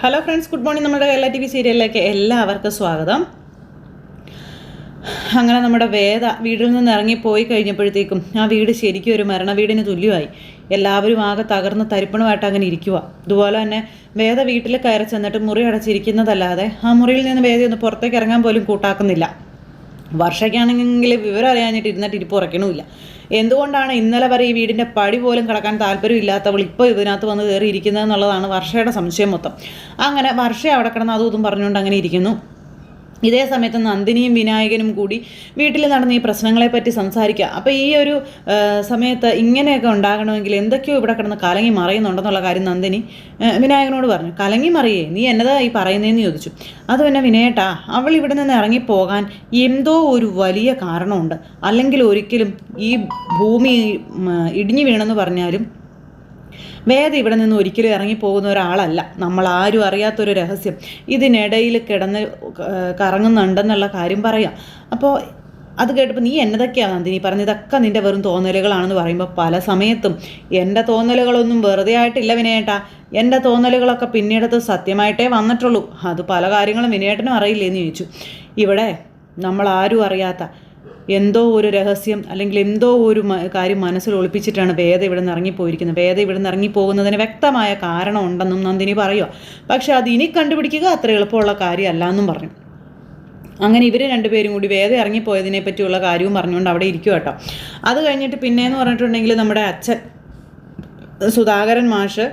Hello friends, good morning. നമ്മുടെ Kerala TV സീരിയലിലേക്ക് എല്ലാവർക്കും സ്വാഗതം. അങ്ങനെ നമ്മുടെ വേദ വീട്ടിൽ നിന്ന് ഇറങ്ങിപ്പോയി കഴിഞ്ഞപ്പോഴത്തേക്കും ആ വീട് ശരിക്കും ഒരു മരണ വീടിന് തുല്യമായി. എല്ലാവരും ആകെ തകർന്ന് തരിപ്പണമായിട്ട് അങ്ങനെ ഇരിക്കുക. അതുപോലെ തന്നെ വേദ വീട്ടിൽ കയറി ചെന്നിട്ട് മുറി അടച്ചിരിക്കുന്നതല്ലാതെ ആ മുറിയിൽ നിന്ന് വേദയൊന്ന് പുറത്തേക്ക് ഇറങ്ങാൻ പോലും കൂട്ടാക്കുന്നില്ല. വർഷയ്ക്കാണെങ്കിൽ വിവരം അറിയാഞ്ഞിട്ട് ഇരുന്നിട്ട് ഇരിപ്പ് ഉറക്കണമില്ല. എന്തുകൊണ്ടാണ് ഇന്നലെ വരെ ഈ വീടിൻ്റെ പടി പോലും കിടക്കാൻ താല്പര്യമില്ലാത്തവൾ ഇപ്പോൾ ഇതിനകത്ത് വന്ന് കയറി ഇരിക്കുന്നതെന്നുള്ളതാണ് വർഷയുടെ സംശയം മൊത്തം. അങ്ങനെ വർഷ അവിടെ കിടന്ന് അതും ഇതും പറഞ്ഞുകൊണ്ട് അങ്ങനെ ഇരിക്കുന്നു. ഇതേ സമയത്ത് നന്ദിനിയും വിനായകനും കൂടി വീട്ടിൽ നടന്ന ഈ പ്രശ്നങ്ങളെപ്പറ്റി സംസാരിക്കുക. അപ്പോൾ ഈ ഒരു സമയത്ത് ഇങ്ങനെയൊക്കെ ഉണ്ടാകണമെങ്കിൽ എന്തൊക്കെയോ ഇവിടെ കിടന്ന് കലങ്ങി മറിയുന്നുണ്ടെന്നുള്ള കാര്യം നന്ദിനി വിനായകനോട് പറഞ്ഞു. കലങ്ങി മറിയേ, നീ എന്നതാ ഈ പറയുന്നതെന്ന് ചോദിച്ചു. അത് പിന്നെ വിനയേട്ടാ, അവൾ ഇവിടെ നിന്ന് ഇറങ്ങിപ്പോകാൻ എന്തോ ഒരു വലിയ കാരണമുണ്ട്. അല്ലെങ്കിൽ ഒരിക്കലും ഈ ഭൂമി ഇടിഞ്ഞു വീണെന്ന് പറഞ്ഞാലും വേദ ഇവിടെ നിന്ന് ഒരിക്കലും ഇറങ്ങിപ്പോകുന്ന ഒരാളല്ല. നമ്മളാരും അറിയാത്തൊരു രഹസ്യം ഇതിനിടയിൽ കിടന്ന് കറങ്ങുന്നുണ്ടെന്നുള്ള കാര്യം പറയാം. അപ്പോൾ അത് കേട്ടപ്പോൾ നീ എന്നതൊക്കെയാണ് നന്ദിനി പറഞ്ഞത്? ഇതൊക്കെ നിൻ്റെ വെറും തോന്നലുകളാണെന്ന് പറയുമ്പോൾ പല സമയത്തും എൻ്റെ തോന്നലുകളൊന്നും വെറുതെ ആയിട്ടില്ല വിനയേട്ടാ. എൻ്റെ തോന്നലുകളൊക്കെ പിന്നീടത്ത് സത്യമായിട്ടേ വന്നിട്ടുള്ളൂ. അത് പല കാര്യങ്ങളും വിനയേട്ടനും അറിയില്ലേ എന്ന് ചോദിച്ചു. ഇവിടെ നമ്മളാരും അറിയാത്ത എന്തോ ഒരു രഹസ്യം അല്ലെങ്കിൽ എന്തോ ഒരു കാര്യം മനസ്സിൽ ഒളിപ്പിച്ചിട്ടാണ് വേദ ഇവിടെ നിന്ന് ഇറങ്ങിപ്പോയിരിക്കുന്നത്. വേദ ഇവിടെ നിന്ന് ഇറങ്ങിപ്പോകുന്നതിന് വ്യക്തമായ കാരണം ഉണ്ടെന്നും നന്ദിനി പറയുക. പക്ഷെ അത് ഇനി കണ്ടുപിടിക്കുക അത്ര എളുപ്പമുള്ള കാര്യമല്ല എന്നും പറഞ്ഞു. അങ്ങനെ ഇവർ രണ്ടുപേരും കൂടി വേദ ഇറങ്ങിപ്പോയതിനെ പറ്റിയുള്ള കാര്യവും പറഞ്ഞുകൊണ്ട് അവിടെ ഇരിക്കും കേട്ടോ. അത് കഴിഞ്ഞിട്ട് പിന്നെയെന്ന് പറഞ്ഞിട്ടുണ്ടെങ്കിൽ നമ്മുടെ അച്ഛൻ സുധാകരൻ മാഷ്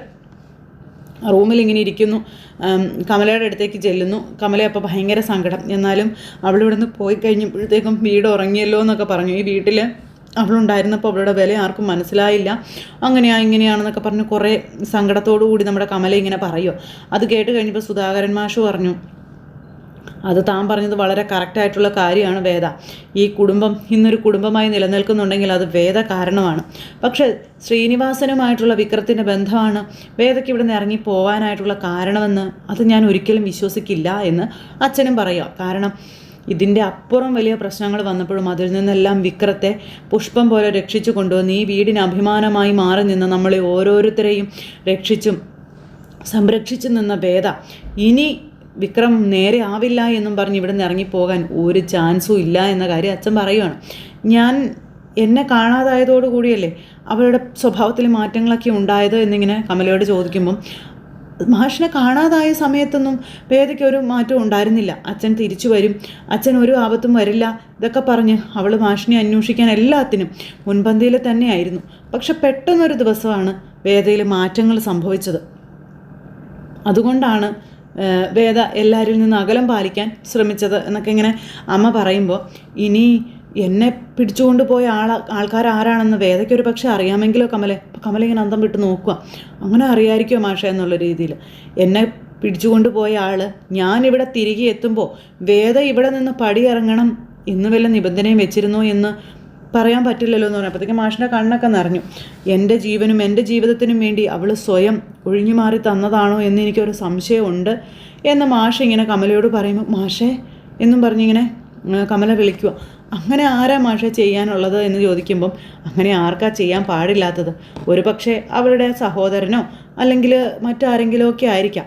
റൂമിൽ ഇങ്ങനെ ഇരിക്കുന്നു. കമലയുടെ അടുത്തേക്ക് ചെല്ലുന്നു. കമല അപ്പോൾ ഭയങ്കര സങ്കടം. എന്നാലും അവളിവിടെ നിന്ന് പോയി കഴിഞ്ഞപ്പോഴത്തേക്കും വീട് ഉറങ്ങിയല്ലോ എന്നൊക്കെ പറഞ്ഞു. ഈ വീട്ടിൽ അവളുണ്ടായിരുന്നപ്പോൾ അവളുടെ വില ആർക്കും മനസ്സിലായില്ല, ഇങ്ങനെയാണെന്നൊക്കെ പറഞ്ഞ് കുറേ സങ്കടത്തോടു കൂടി നമ്മുടെ കമല ഇങ്ങനെ പറയുമോ. അത് കേട്ട് കഴിഞ്ഞപ്പോൾ സുധാകരൻ മാഷ് പറഞ്ഞു, അത് താൻ പറഞ്ഞത് വളരെ കറക്റ്റായിട്ടുള്ള കാര്യമാണ് വേദ. ഈ കുടുംബം ഇന്നൊരു കുടുംബമായി നിലനിൽക്കുന്നുണ്ടെങ്കിൽ അത് വേദ കാരണമാണ്. പക്ഷേ ശ്രീനിവാസനുമായിട്ടുള്ള വിക്രത്തിൻ്റെ ബന്ധമാണ് വേദയ്ക്ക് ഇവിടെ നിന്ന് ഇറങ്ങി പോകാനായിട്ടുള്ള കാരണമെന്ന് അത് ഞാൻ ഒരിക്കലും വിശ്വസിക്കില്ല എന്ന് അച്ഛനും പറയുക. കാരണം ഇതിൻ്റെ അപ്പുറം വലിയ പ്രശ്നങ്ങൾ വന്നപ്പോഴും അതിൽ നിന്നെല്ലാം വിക്രത്തെ പുഷ്പം പോലെ രക്ഷിച്ചു കൊണ്ടുവന്ന് ഈ വീടിന് അഭിമാനമായി മാറി നിന്ന് നമ്മളെ ഓരോരുത്തരെയും രക്ഷിച്ചും സംരക്ഷിച്ചു നിന്ന വേദ ഇനി വിക്രം നേരെ ആവില്ല എന്നും പറഞ്ഞ് ഇവിടെ നിന്ന് ഇറങ്ങിപ്പോകാൻ ഒരു ചാൻസും ഇല്ല എന്ന കാര്യം അച്ഛൻ പറയുകയാണ്. എന്നെ കാണാതായതോടുകൂടിയല്ലേ അവരുടെ സ്വഭാവത്തിൽ മാറ്റങ്ങളൊക്കെ ഉണ്ടായത് എന്നിങ്ങനെ കമലയോട് ചോദിക്കുമ്പം മാഷിനെ കാണാതായ സമയത്തൊന്നും വേദയ്ക്ക് ഒരു മാറ്റവും ഉണ്ടായിരുന്നില്ല. അച്ഛൻ തിരിച്ചു വരും, അച്ഛൻ ഒരു ആപത്തും വരില്ല, ഇതൊക്കെ പറഞ്ഞ് അവൾ മാഷിനെ അന്വേഷിക്കാൻ എല്ലാത്തിനും മുൻപന്തിയിൽ തന്നെയായിരുന്നു. പക്ഷെ പെട്ടെന്നൊരു ദിവസമാണ് വേദയിൽ മാറ്റങ്ങൾ സംഭവിച്ചത്. അതുകൊണ്ടാണ് വേദ എല്ലാവരിൽ നിന്ന് അകലം പാലിക്കാൻ ശ്രമിച്ചത് എന്നൊക്കെ ഇങ്ങനെ അമ്മ പറയുമ്പോൾ ഇനി എന്നെ പിടിച്ചുകൊണ്ട് പോയ ആൾക്കാർ ആരാണെന്ന് വേദയ്ക്കൊരു പക്ഷേ അറിയാമെങ്കിലോ കമല ഇങ്ങനെ അന്തം വിട്ട് നോക്കുക. അങ്ങനെ അറിയാമായിരിക്കുമോ മാഷ എന്നുള്ള രീതിയിൽ. എന്നെ പിടിച്ചുകൊണ്ട് പോയ ആൾ ഞാനിവിടെ തിരികെ എത്തുമ്പോൾ വേദ ഇവിടെ നിന്ന് പടിയിറങ്ങണം എന്ന് വല്ല നിബന്ധനയും വെച്ചിരുന്നോ എന്ന് പറയാൻ പറ്റില്ലല്ലോ എന്ന് പറഞ്ഞു. അപ്പോഴത്തേക്കും മാഷിൻ്റെ കണ്ണൊക്കെ നിറഞ്ഞു. എൻ്റെ ജീവനും എൻ്റെ ജീവിതത്തിനും വേണ്ടി അവൾ സ്വയം ഒഴിഞ്ഞു മാറി തന്നതാണോ എന്ന് എനിക്കൊരു സംശയമുണ്ട് എന്ന് മാഷ് ഇങ്ങനെ കമലയോട് പറയുമ്പോൾ മാഷേ എന്നും പറഞ്ഞിങ്ങനെ കമല വിളിക്കുക. അങ്ങനെ ആരാ മാഷെ ചെയ്യാനുള്ളത് എന്ന് ചോദിക്കുമ്പം അങ്ങനെ ആർക്കാ ചെയ്യാൻ പാടില്ലാത്തത്? ഒരു പക്ഷേ അവളുടെ സഹോദരനോ അല്ലെങ്കിൽ മറ്റാരെങ്കിലുമോ ഒക്കെ ആയിരിക്കാം,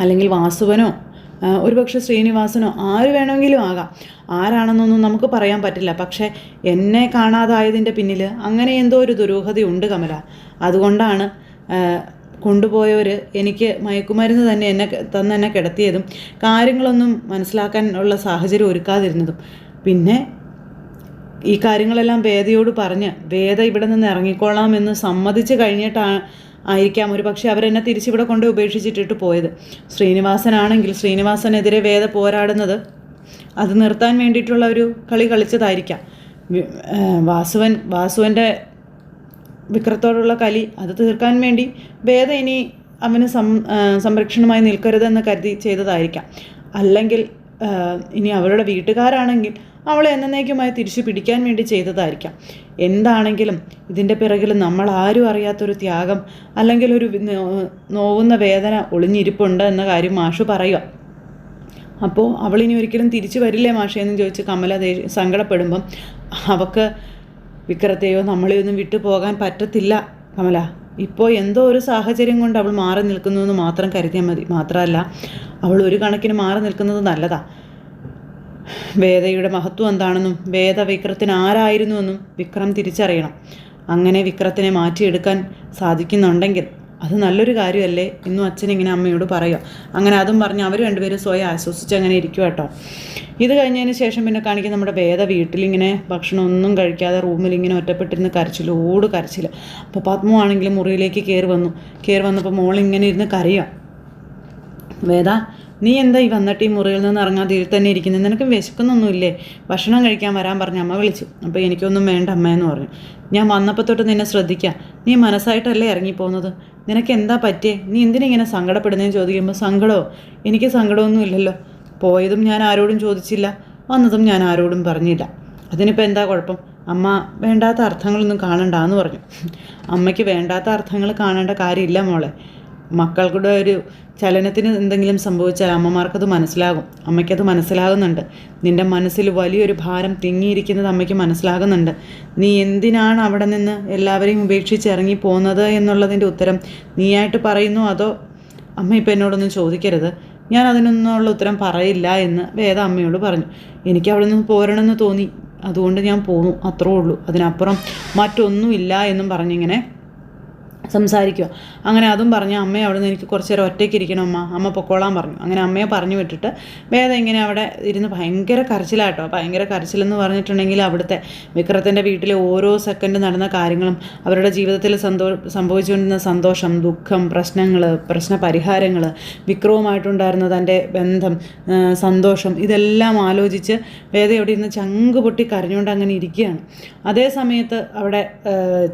അല്ലെങ്കിൽ വാസുവനോ ഒരുപക്ഷെ ശ്രീനിവാസനോ ആര് വേണമെങ്കിലും ആകാം. ആരാണെന്നൊന്നും നമുക്ക് പറയാൻ പറ്റില്ല. പക്ഷേ എന്നെ കാണാതായതിൻ്റെ പിന്നിൽ അങ്ങനെ എന്തോ ഒരു ദുരൂഹതയുണ്ട് കമല. അതുകൊണ്ടാണ് കൊണ്ടുപോയവർ എനിക്ക് മയക്കുമരുന്ന് തന്നെ എന്നെ കിടത്തിയതും കാര്യങ്ങളൊന്നും മനസ്സിലാക്കാനുള്ള സാഹചര്യം ഒരുക്കാതിരുന്നതും. പിന്നെ ഈ കാര്യങ്ങളെല്ലാം വേദയോട് പറഞ്ഞ് വേദ ഇവിടെ നിന്ന് ഇറങ്ങിക്കൊള്ളാമെന്ന് സമ്മതിച്ച് ആയിരിക്കാം ഒരു പക്ഷേ അവരെന്നെ തിരിച്ചിവിടെ കൊണ്ട് ഉപേക്ഷിച്ചിട്ടിട്ട് പോയത്. ശ്രീനിവാസനെതിരെ വേദ പോരാടുന്നത് അത് നിർത്താൻ വേണ്ടിയിട്ടുള്ള ഒരു കളി കളിച്ചതായിരിക്കാം. വാസുവിൻ്റെ വിക്രത്തോടുള്ള കലി അത് തീർക്കാൻ വേണ്ടി വേദ ഇനി അവന് സംരക്ഷണമായി നിൽക്കരുതെന്ന് കരുതി ചെയ്തതായിരിക്കാം. അല്ലെങ്കിൽ ഇനി അവരുടെ വീട്ടുകാരാണെങ്കിൽ അവളെ എന്നേക്കുമായി തിരിച്ചു പിടിക്കാൻ വേണ്ടി ചെയ്തതായിരിക്കാം. എന്താണെങ്കിലും ഇതിൻ്റെ പിറകിൽ നമ്മൾ ആരും അറിയാത്തൊരു ത്യാഗം അല്ലെങ്കിൽ ഒരു നോവുന്ന വേദന ഒളിഞ്ഞിരിപ്പുണ്ട് എന്ന കാര്യം മാഷു പറയുക. അപ്പോൾ അവളിനി ഒരിക്കലും തിരിച്ചു വരില്ലേ മാഷയെന്ന് ചോദിച്ച് കമല സങ്കടപ്പെടുമ്പം അവൾക്ക് വിക്രത്തെയോ നമ്മളെയൊന്നും വിട്ടു പോകാൻ പറ്റത്തില്ല കമല. ഇപ്പോൾ എന്തോ ഒരു സാഹചര്യം കൊണ്ട് അവൾ മാറി നിൽക്കുന്നു എന്ന് മാത്രം കരുതിയാൽ മതി. മാത്രമല്ല, അവൾ ഒരു കണക്കിന് മാറി നിൽക്കുന്നത് നല്ലതാ. വേദയുടെ മഹത്വം എന്താണെന്നും വേദ വിക്രത്തിന് ആരായിരുന്നുവെന്നും വിക്രം തിരിച്ചറിയണം. അങ്ങനെ വിക്രത്തിനെ മാറ്റിയെടുക്കാൻ സാധിക്കുന്നുണ്ടെങ്കിൽ അത് നല്ലൊരു കാര്യമല്ലേ എന്നും അച്ഛനിങ്ങനെ അമ്മയോട് പറയുക. അങ്ങനെ അതും പറഞ്ഞ് അവർ രണ്ടുപേരും സ്വയം ആശ്വസിച്ച് അങ്ങനെ ഇരിക്കുക കേട്ടോ. ഇത് കഴിഞ്ഞതിന് ശേഷം പിന്നെ കാണിക്കുന്ന നമ്മുടെ വേദ വീട്ടിലിങ്ങനെ ഭക്ഷണം ഒന്നും കഴിക്കാതെ റൂമിലിങ്ങനെ ഒറ്റപ്പെട്ടിരുന്ന് കരച്ചിൽ. അപ്പോൾ പത്മ ആണെങ്കിലും മുറിയിലേക്ക് കയറി വന്നപ്പോൾ മോളിങ്ങനെ ഇരുന്ന് കരയുക. വേദ, നീ എന്താ ഈ വന്നിട്ട് ഈ മുറിയിൽ നിന്ന് ഇറങ്ങാതെ ഇതിൽ തന്നെ ഇരിക്കുന്നത്? നിനക്ക് വിശക്കുന്നൊന്നുമില്ലേ? ഭക്ഷണം കഴിക്കാൻ വരാൻ പറഞ്ഞ് അമ്മ വിളിച്ചു. അപ്പോൾ എനിക്കൊന്നും വേണ്ട അമ്മയെന്ന് പറഞ്ഞു. ഞാൻ വന്നപ്പോൾ തൊട്ട് നിന്നെ ശ്രദ്ധിക്കാം. നീ മനസ്സായിട്ടല്ലേ ഇറങ്ങിപ്പോകുന്നത്? നിനക്ക് എന്താ പറ്റിയേ? നീ എന്തിനിങ്ങനെ സങ്കടപ്പെടുന്നതെന്ന് ചോദിക്കുമ്പോൾ സങ്കടമോ? എനിക്ക് സങ്കടമൊന്നും ഇല്ലല്ലോ. പോയതും ഞാൻ ആരോടും ചോദിച്ചില്ല, വന്നതും ഞാൻ ആരോടും പറഞ്ഞില്ല. അതിനിപ്പോൾ എന്താ കുഴപ്പം? അമ്മ വേണ്ടാത്ത അർത്ഥങ്ങളൊന്നും കാണണ്ടെന്ന് പറഞ്ഞു. അമ്മയ്ക്ക് വേണ്ടാത്ത അർത്ഥങ്ങൾ കാണേണ്ട കാര്യമില്ല മോളെ. മക്കൾക്കുടെ ഒരു ചലനത്തിന് എന്തെങ്കിലും സംഭവിച്ചാൽ അമ്മമാർക്കത് മനസ്സിലാകും. അമ്മയ്ക്കത് മനസ്സിലാകുന്നുണ്ട്. നിൻ്റെ മനസ്സിൽ വലിയൊരു ഭാരം തിങ്ങിയിരിക്കുന്നത് അമ്മയ്ക്ക് മനസ്സിലാകുന്നുണ്ട്. നീ എന്തിനാണ് അവിടെ നിന്ന് എല്ലാവരെയും ഉപേക്ഷിച്ച് ഇറങ്ങി പോകുന്നത് എന്നുള്ളതിൻ്റെ ഉത്തരം നീയായിട്ട് പറയുന്നു, അതോ അമ്മ ഇപ്പം എന്നോടൊന്നും ചോദിക്കരുത്, ഞാൻ അതിനൊന്നുള്ള ഉത്തരം പറയില്ല എന്ന് വേദ അമ്മയോട് പറഞ്ഞു. എനിക്ക് അവിടെ നിന്ന് പോരണമെന്ന് തോന്നി, അതുകൊണ്ട് ഞാൻ പോന്നു, അത്രേ ഉള്ളൂ. അതിനപ്പുറം മറ്റൊന്നുമില്ല എന്നും പറഞ്ഞിങ്ങനെ സംസാരിക്കുക. അങ്ങനെ അതും പറഞ്ഞ് അമ്മയെ അവിടെ നിന്ന് എനിക്ക് കുറച്ച് നേരം ഒറ്റയ്ക്ക് ഇരിക്കണം അമ്മ പൊക്കോളാൻ പറഞ്ഞു. അങ്ങനെ അമ്മയെ പറഞ്ഞു വിട്ടിട്ട് വേദ ഇങ്ങനെ അവിടെ ഇരുന്ന് ഭയങ്കര കരച്ചിലാട്ടോ. ഭയങ്കര കരച്ചിലെന്ന് പറഞ്ഞിട്ടുണ്ടെങ്കിൽ അവിടുത്തെ വിക്രത്തിൻ്റെ വീട്ടിലെ ഓരോ സെക്കൻഡ് നടന്ന കാര്യങ്ങളും അവരുടെ ജീവിതത്തിൽ സംഭവിച്ചുകൊണ്ടിരുന്ന സന്തോഷം, ദുഃഖം, പ്രശ്ന പരിഹാരങ്ങൾ, വിക്രവുമായിട്ടുണ്ടായിരുന്ന തൻ്റെ ബന്ധം, സന്തോഷം, ഇതെല്ലാം ആലോചിച്ച് വേദ അവിടെ ഇരുന്ന് ചങ്ക് പൊട്ടി കരഞ്ഞുകൊണ്ട് അങ്ങനെ ഇരിക്കുകയാണ്. അതേ സമയത്ത് അവിടെ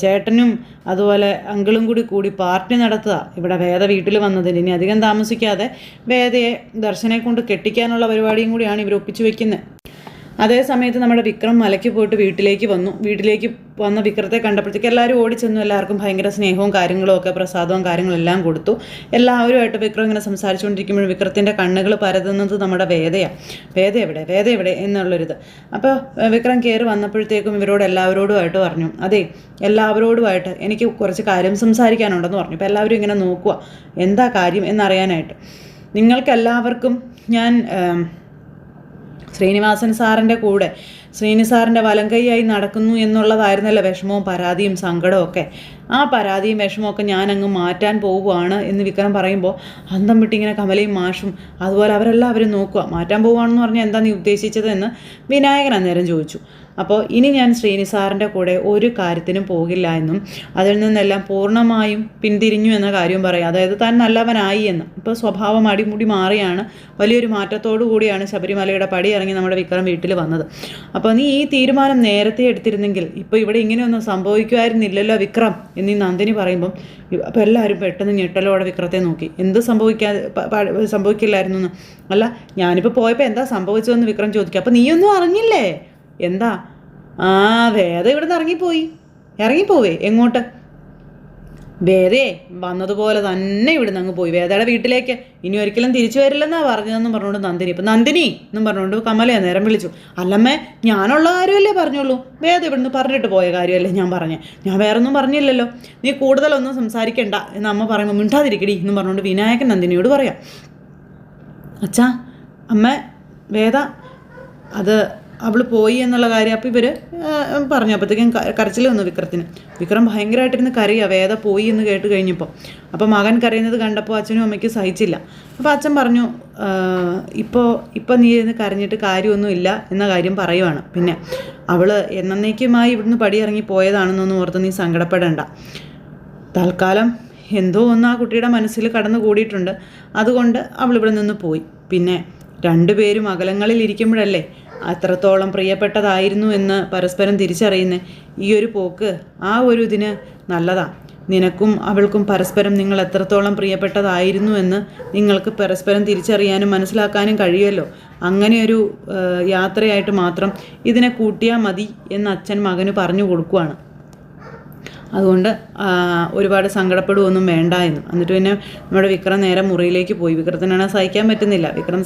ചേട്ടനും അതുപോലെ അങ്കിളും കൂടി പാർട്ടി നടത്തുക ഇവിടെ വേദ വീട്ടിൽ വന്നതിന്. ഇനി അധികം താമസിക്കാതെ വേദയെ ദർശനെ കൊണ്ട് കെട്ടിക്കാനുള്ള പരിപാടിയും കൂടിയാണ് ഇവർ ഒപ്പിച്ചു വെക്കുന്നത്. അതേ സമയത്ത് നമ്മുടെ വിക്രം മലയ്ക്ക് പോയിട്ട് വീട്ടിലേക്ക് വന്ന വിക്രത്തെ കണ്ടപ്പോഴത്തേക്ക് എല്ലാവരും ഓടിച്ചെന്നു. എല്ലാവർക്കും ഭയങ്കര സ്നേഹവും കാര്യങ്ങളും ഒക്കെ, പ്രസാദവും കാര്യങ്ങളെല്ലാം കൊടുത്തു. എല്ലാവരുമായിട്ട് വിക്രം ഇങ്ങനെ സംസാരിച്ചുകൊണ്ടിരിക്കുമ്പോൾ വിക്രത്തിൻ്റെ കണ്ണുകൾ പരതുന്നത് നമ്മുടെ വേദയാണ്. വേദ എവിടെ എന്നുള്ളൊരിത്. അപ്പോൾ വിക്രം കയറി വന്നപ്പോഴത്തേക്കും ഇവരോട് എല്ലാവരോടുമായിട്ട് പറഞ്ഞു, അതെ എല്ലാവരോടുമായിട്ട് എനിക്ക് കുറച്ച് കാര്യം സംസാരിക്കാനുണ്ടെന്ന് പറഞ്ഞു. അപ്പോൾ എല്ലാവരും ഇങ്ങനെ നോക്കുക എന്താ കാര്യം എന്നറിയാനായിട്ട്. നിങ്ങൾക്കെല്ലാവർക്കും ഞാൻ ശ്രീനിവാസൻ സാറിൻ്റെ കൂടെ ശ്രീനിസാറിൻ്റെ വലങ്കൈയായി നടക്കുന്നു എന്നുള്ളതായിരുന്നല്ലോ വിഷമവും പരാതിയും സങ്കടവും ഒക്കെ. ആ പരാതിയും വിഷമമൊക്കെ ഞാൻ അങ്ങ് മാറ്റാൻ പോവുകയാണ് എന്ന് വിക്രം പറയുമ്പോൾ അന്തം വിട്ടിങ്ങനെ കമലയും മാഷും അതുപോലെ അവരെല്ലാവരും നോക്കുക. മാറ്റാൻ പോവുകയാണെന്ന് പറഞ്ഞാൽ എന്താ നീ ഉദ്ദേശിച്ചത് എന്ന് വിനായകൻ അന്നേരം ചോദിച്ചു. അപ്പോൾ ഇനി ഞാൻ ശ്രീനിസാറിൻ്റെ കൂടെ ഒരു കാര്യത്തിനും പോകില്ല എന്നും അതിൽ നിന്നെല്ലാം പൂർണ്ണമായും പിന്തിരിഞ്ഞു എന്ന കാര്യം പറയാം. അതായത് താൻ നല്ലവനായി എന്ന്. ഇപ്പോൾ സ്വഭാവം അടിമുടി മാറിയാണ്, വലിയൊരു മാറ്റത്തോടു കൂടിയാണ് ശബരിമലയുടെ പടി ഇറങ്ങി നമ്മുടെ വിക്രം വീട്ടിൽ വന്നത്. അപ്പോൾ നീ ഈ തീരുമാനം നേരത്തെ എടുത്തിരുന്നെങ്കിൽ ഇപ്പോൾ ഇവിടെ ഇങ്ങനെയൊന്നും സംഭവിക്കുമായിരുന്നില്ലല്ലോ വിക്രം എന്നീ നന്ദിനി പറയുമ്പം അപ്പോൾ എല്ലാവരും പെട്ടെന്ന് ഞെട്ടലോടെ വിക്രത്തെ നോക്കി. എന്ത് സംഭവിക്കില്ലായിരുന്നു എന്ന്. അല്ല ഞാനിപ്പോൾ പോയപ്പോൾ എന്താ സംഭവിച്ചതെന്ന് വിക്രം ചോദിക്കുക. അപ്പോൾ നീയൊന്നും അറിഞ്ഞില്ലേ? എന്താ? വേദ ഇവിടുന്ന് ഇറങ്ങിപ്പോവേ. എങ്ങോട്ട്? വേദയെ വന്നതുപോലെ തന്നെ ഇവിടുന്ന് അങ്ങ് പോയി വേദയുടെ വീട്ടിലേക്ക്. ഇനി ഒരിക്കലും തിരിച്ചു വരില്ലെന്നാണ് പറഞ്ഞതെന്നും പറഞ്ഞുകൊണ്ട് നന്ദിനി. ഇപ്പം നന്ദിനി എന്നും പറഞ്ഞുകൊണ്ട് കമലയെ നേരം വിളിച്ചു. അല്ലമ്മേ, ഞാനുള്ള കാര്യമല്ലേ പറഞ്ഞുള്ളൂ, വേദ ഇവിടുന്ന് പറഞ്ഞിട്ട് പോയ കാര്യമല്ലേ ഞാൻ പറഞ്ഞേ, ഞാൻ വേറൊന്നും പറഞ്ഞില്ലല്ലോ, നീ കൂടുതലൊന്നും സംസാരിക്കണ്ട എന്ന് അമ്മ പറയുമ്പോൾ മിണ്ടാതിരിക്കടി എന്നും പറഞ്ഞുകൊണ്ട് വിനായകൻ നന്ദിനിയോട് പറയാം. അച്ഛാ അമ്മ വേദ അത് അവൾ പോയി എന്നുള്ള കാര്യം അപ്പോൾ ഇവർ പറഞ്ഞു. അപ്പോഴത്തേക്കും കരച്ചിൽ വന്നു വിക്രത്തിന്. വിക്രം ഭയങ്കരമായിട്ടിരുന്ന് കരയുക വേദ പോയി എന്ന് കേട്ട് കഴിഞ്ഞപ്പോൾ. അപ്പോൾ മകൻ കരയുന്നത് കണ്ടപ്പോൾ അച്ഛനും അമ്മയ്ക്കും സഹിച്ചില്ല. അപ്പോൾ അച്ഛൻ പറഞ്ഞു, ഇപ്പോൾ നീ ഇരുന്ന് കരഞ്ഞിട്ട് കാര്യമൊന്നുമില്ല എന്ന കാര്യം പറയുവാണ്. പിന്നെ അവൾ എന്നേക്കുമായി ഇവിടുന്ന് പടിയിറങ്ങി പോയതാണെന്നൊന്നും ഓർത്ത് നീ സങ്കടപ്പെടേണ്ട. തൽക്കാലം എന്തോ ഒന്ന് ആ കുട്ടിയുടെ മനസ്സിൽ കടന്നു കൂടിയിട്ടുണ്ട്, അതുകൊണ്ട് അവൾ ഇവിടെ നിന്ന് പോയി. പിന്നെ രണ്ടുപേരും അകലങ്ങളിൽ ഇരിക്കുമ്പോഴല്ലേ അത്രത്തോളം പ്രിയപ്പെട്ടതായിരുന്നു എന്ന് പരസ്പരം തിരിച്ചറിയുന്നേ. ഈ ഒരു പോക്ക് ആ ഒരു ഇതിന് നല്ലതാ. നിനക്കും അവൾക്കും പരസ്പരം നിങ്ങൾ എത്രത്തോളം പ്രിയപ്പെട്ടതായിരുന്നു എന്ന് നിങ്ങൾക്ക് പരസ്പരം തിരിച്ചറിയാനും മനസ്സിലാക്കാനും കഴിയുമല്ലോ. അങ്ങനെയൊരു യാത്രയായിട്ട് മാത്രം ഇതിനെ കൂട്ടിയാൽ മതി എന്ന് അച്ഛൻ മകന് പറഞ്ഞു കൊടുക്കുകയാണ്. അതുകൊണ്ട് ഒരുപാട് സങ്കടപ്പെടുകയൊന്നും വേണ്ട എന്നും. എന്നിട്ട് പിന്നെ നമ്മുടെ വിക്രം നേരെ മുറിയിലേക്ക് പോയി. വിക്രത്തിനാണ് സഹിക്കാൻ പറ്റുന്നില്ല. വിക്രം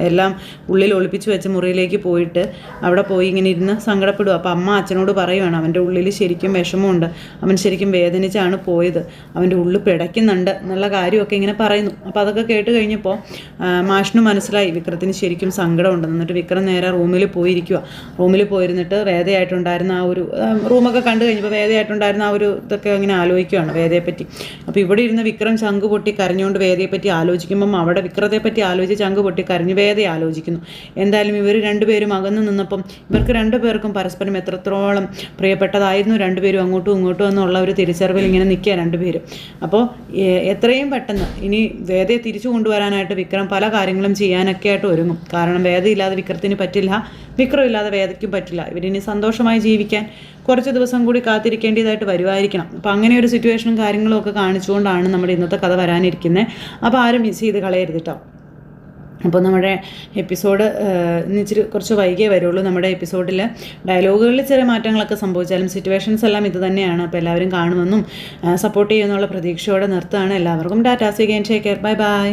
എല്ലാം ഉള്ളിൽ ഒളിപ്പിച്ച് വെച്ച് മുറിയിലേക്ക് പോയിട്ട് അവിടെ പോയി ഇങ്ങനെ ഇരുന്ന് സങ്കടപ്പെടുക. അപ്പോൾ അമ്മ അച്ഛനോട് പറയുവാണ് അവൻ്റെ ഉള്ളിൽ ശരിക്കും വിഷമമുണ്ട്, അവൻ ശരിക്കും വേദനിച്ചാണ് പോയത്, അവൻ്റെ ഉള്ളിൽ പിടയ്ക്കുന്നുണ്ട് എന്നുള്ള കാര്യമൊക്കെ ഇങ്ങനെ പറയുന്നു. അപ്പോൾ അതൊക്കെ കേട്ട് കഴിഞ്ഞപ്പോൾ മാഷിന് മനസ്സിലായി വിക്രത്തിന് ശരിക്കും സങ്കടമുണ്ടെന്ന്. എന്നിട്ട് വിക്രം നേരെ റൂമിൽ പോയിരിക്കുക. റൂമിൽ പോയിരുന്നിട്ട് വേദയായിട്ടുണ്ടായിരുന്ന ആ ഒരു റൂമൊക്കെ കണ്ടു കഴിഞ്ഞപ്പോൾ വേദയായിട്ടുണ്ടായിരുന്ന ആ ഒരു ഇതൊക്കെ ഇങ്ങനെ ആലോചിക്കുകയാണ് വേദയെപ്പറ്റി. അപ്പോൾ ഇവിടെ ഇരുന്ന് വിക്രം ചങ്ക് പൊട്ടി കരഞ്ഞുകൊണ്ട് വേദയെപ്പറ്റി ആലോചിക്കുമ്പം അവിടെ വിക്രത്തെപ്പറ്റി ആലോചിച്ച് ചങ്ക് പൊട്ടി കരഞ്ഞ് വേദയെ ആലോചിക്കുന്നു. എന്തായാലും ഇവർ രണ്ടുപേരും അകന്നു നിന്നപ്പം ഇവർക്ക് രണ്ടുപേർക്കും പരസ്പരം എത്രത്തോളം പ്രിയപ്പെട്ടതായിരുന്നു രണ്ടുപേരും അങ്ങോട്ടും ഇങ്ങോട്ടും എന്നുള്ള ഒരു തിരിച്ചറിവിൽ ഇങ്ങനെ നിൽക്കുക രണ്ടുപേരും. അപ്പോൾ എത്രയും പെട്ടെന്ന് ഇനി വേദയെ തിരിച്ചു കൊണ്ടുവരാനായിട്ട് വിക്രം പല കാര്യങ്ങളും ചെയ്യാനൊക്കെ ആയിട്ട് ഒരുങ്ങും. കാരണം വേദയില്ലാതെ വിക്രത്തിന് പറ്റില്ല, വിക്രം ഇല്ലാതെ വേദയ്ക്കും പറ്റില്ല. ഇവരിനി സന്തോഷമായി ജീവിക്കാൻ കുറച്ച് ദിവസം കൂടി കാത്തിരിക്കേണ്ടതായിട്ട് വരുമായിരിക്കണം. അപ്പോൾ അങ്ങനെ ഒരു സിറ്റുവേഷനും കാര്യങ്ങളും ഒക്കെ കാണിച്ചുകൊണ്ടാണ് നമ്മുടെ ഇന്നത്തെ കഥ വരാനിരിക്കുന്നത്. അപ്പോൾ ആരും മിസ് ചെയ്ത് കളയരുത് കേട്ടോ. അപ്പോൾ നമ്മുടെ എപ്പിസോഡ് ഇച്ചിരി കുറച്ച് വൈകിയേ വരുള്ളൂ. നമ്മുടെ എപ്പിസോഡിൽ ഡയലോഗുകളിൽ ചെറിയ മാറ്റങ്ങളൊക്കെ സംഭവിച്ചാലും സിറ്റുവേഷൻസ് എല്ലാം ഇത് തന്നെയാണ്. അപ്പോൾ എല്ലാവരും കാണുമെന്നും സപ്പോർട്ട് ചെയ്യുമെന്നുള്ള പ്രതീക്ഷയോടെ നിർത്തുകയാണ്. എല്ലാവർക്കും tata, see again, take care, bye by.